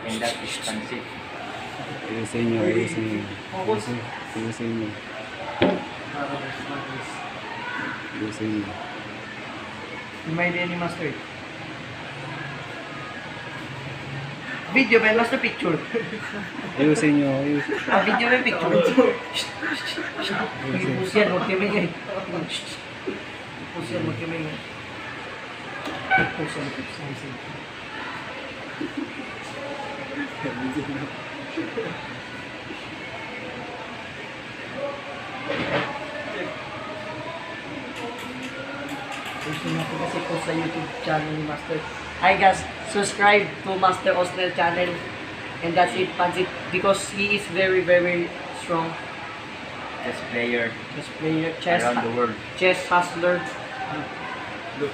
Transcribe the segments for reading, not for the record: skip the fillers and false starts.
And that is pancit. Ayusin nyo, ayusin nyo. Ayusin nyo. Ayusin nyo. May idea ni Master. Video ba? Master picture. Ayusin nyo, ayusin. Video ba picture? Ipus yan, huwag kayo may Ipus yan, huwag kayo may Ipus yan, ipus yan. Gusto natin kasi po sa YouTube channel ni Master. Hi guys, subscribe to Master Osnel channel. And that's it, Pansit. Because he is very, very strong. Chess player Chess player, chess, around the world. chess hustler. Look.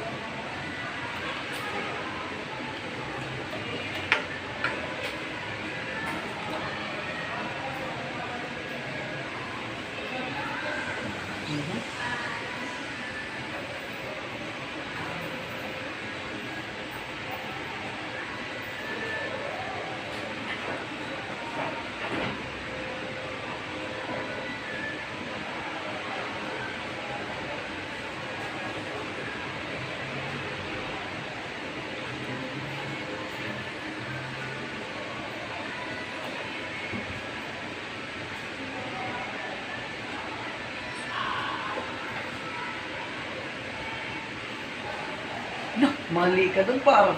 No, mali ka dun pa.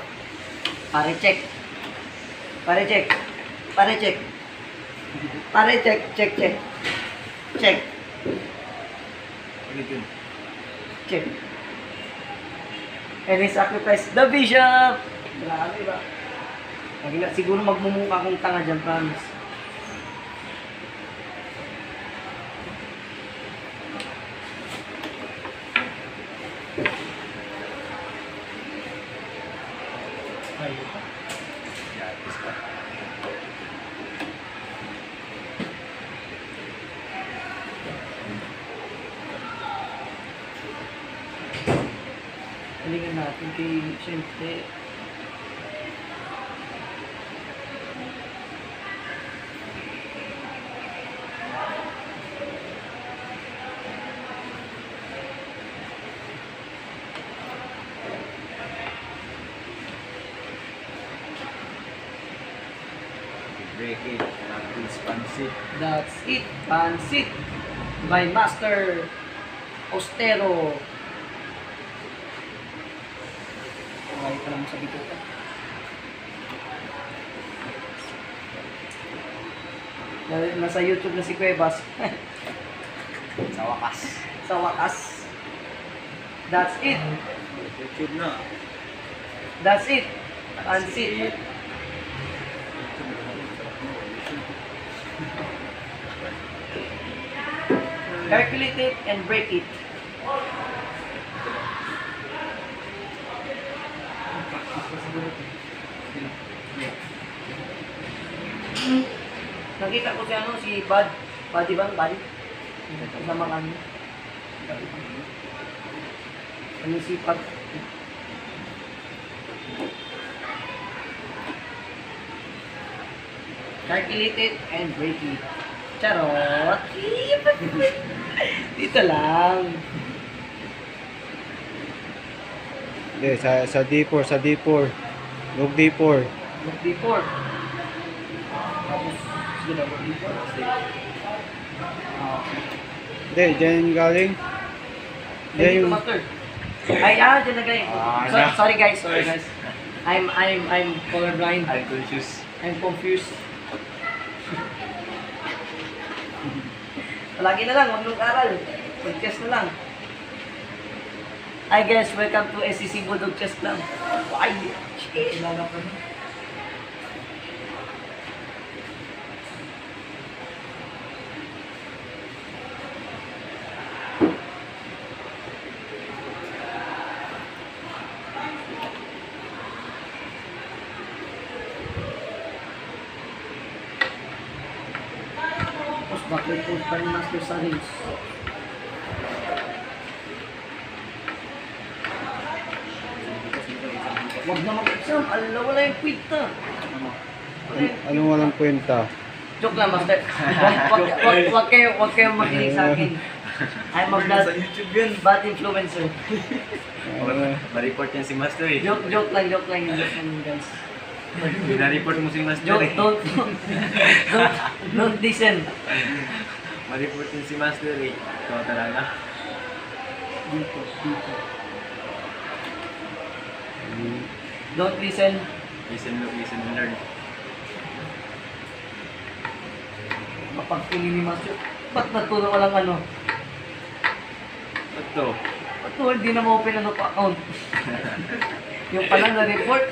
Pare check. Pare check. Pare check. Pare check, check, check. Check. Check. And he sacrificed the bishop. Grabe ba? Lagi na siguro magmumukha akong tanga dyan, promise. Yeah, this one. Halingin natin kay, siyempre, Break it. That is pancit. that's it, Pansit by Master Ostero. Okay, pa naman sa bituka. Nasa YouTube na si Cuevas. Sa wakas. Sa wakas. That's it. YouTube na. That's it. Pansit. Calculate it and break it. Nakita ko si ano, si Bud. Buddy bang? Buddy? Kasama kami. Ano si Pag? Calculate it and break it. Charot! Dito lang. Hindi, sa D4, sa D4. Look D4. Look D4. Tapos, sige na, look D4. Okay. Hindi, dyan galing. Dyan Dito, yung... Master. Dyan na guys. Sorry guys, sorry guys. I'm colorblind. I'm confused. I'm confused. Lagi na lang, huwag nung aral. Mag-chess na lang. Hi guys, welcome to SCC Budog Chess Club. Why? Shit. Lala pa na. Bakit po pa rin Master sa race? Huwag na mag-exam. Ala, wala yung quit na. Ano walang kwenta? Joke lang, Master. Wag kayong makinig sa akin. I'm a Sa bad, YouTube yun. bad influencer. Ma-report yan si Master eh. Joke lang, guys. Na-report mo si Master Joke, eh. don't listen. Ma-report yan si Master eh. Ikaw talaga. Dito. Don't listen. Listen, look, listen, and learn. Mapagpili ni Master. Ba't natulong walang ano? Ba't to? Ba't to hindi na ma-open ano pa account? Yung pala na-report.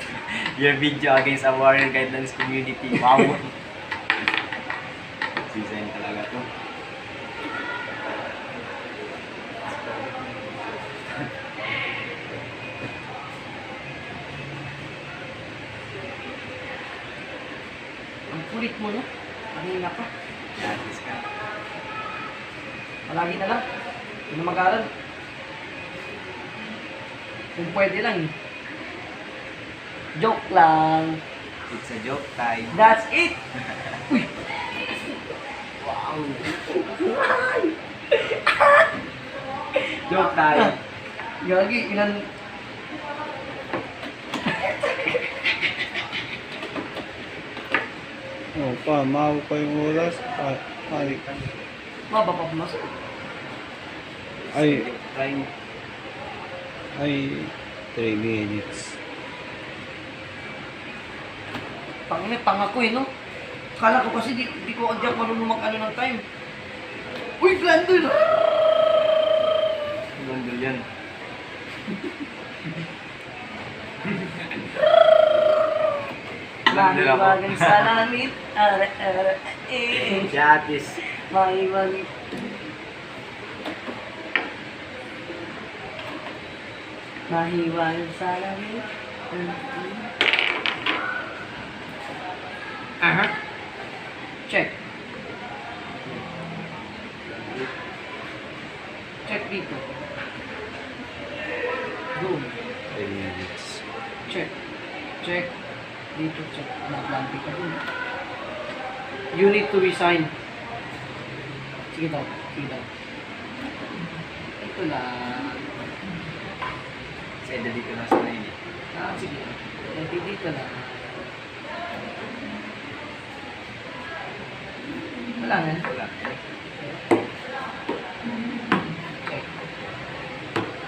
Your video against a warrior guidelines community. Wow! Season talaga to. Ang kulit mo, no? Kanina pa. Gratis ka. Palagi na lang. Hindi na mag-aaral. Kung pwede lang. Joke lang. It's a joke time. That's it! Uy! Wow! Joke time. Gagi, ilan... Oh, pa, maaw pa yung oras. Maba pa pumasok. Ay, Joke time. ay, 3 minutes. Tanga ko eh, no? Kala ko kasi di ko agad marunong mag-ano ng time. Uy, Glandon! Gandol yan. Gandol ako. Mahiwagan sa langit. Chatis. Mahiwagan. Mahiwagan sa langit. Aha. Check. Check dito. Doon. 3 minutes. Check. Check. Dito check. Naglampi ka dun. You need to resign. Sige daw. Ito lang. Sa dito na sa line eh. Sige. Dito lang. Wala nga. Wala.